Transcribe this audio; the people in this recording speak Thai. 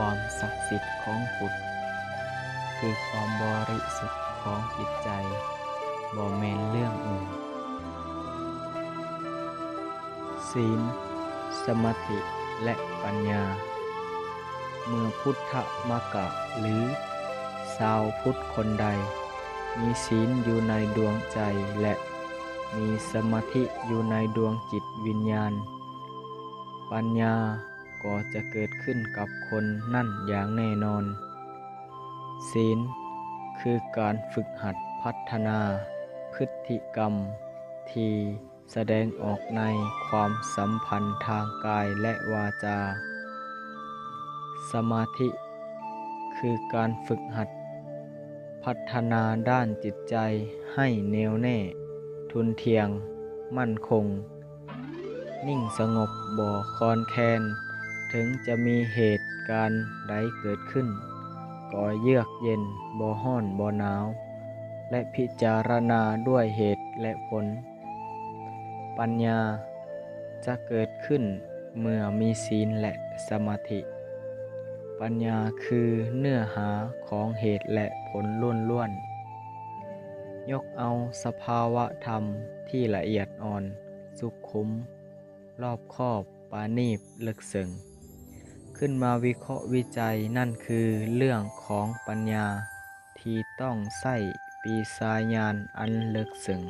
ความศักดิ์สิทธิ์ของพุทธคือความบริสุทธิ์ของจิตใจบ่แม่นเรื่องอื่นศีลสมาธิและปัญญาเมื่อพุทธมกะหรือชาวพุทธคนใดมีศีลอยู่ในดวงใจและมีสมาธิอยู่ในดวงจิตวิญญาณปัญญาก็จะเกิดขึ้นกับคนนั่นอย่างแน่นอนศีลคือการฝึกหัดพัฒนาพฤติกรรมที่แสดงออกในความสัมพันธ์ทางกายและวาจาสมาธิคือการฝึกหัดพัฒนาด้านจิตใจให้แน่วแน่ทุนเทียงมั่นคงนิ่งสงบบ่คลอนแคลนถึงจะมีเหตุการณ์ใดเกิดขึ้นก็เยือกเย็นบ่ร้อนบ่หนาวและพิจารณาด้วยเหตุและผลปัญญาจะเกิดขึ้นเมื่อมีศีลและสมาธิปัญญาคือเนื้อหาของเหตุและผลล้วนๆยกเอาสภาวะธรรมที่ละเอียดอ่อนสุขุมรอบคอบปราณีตลึกซึ้งขึ้นมาวิเคราะห์วิจัยนั่นคือเรื่องของปัญญาที่ต้องใช้ปีศาญาณอันลึกซึ้ง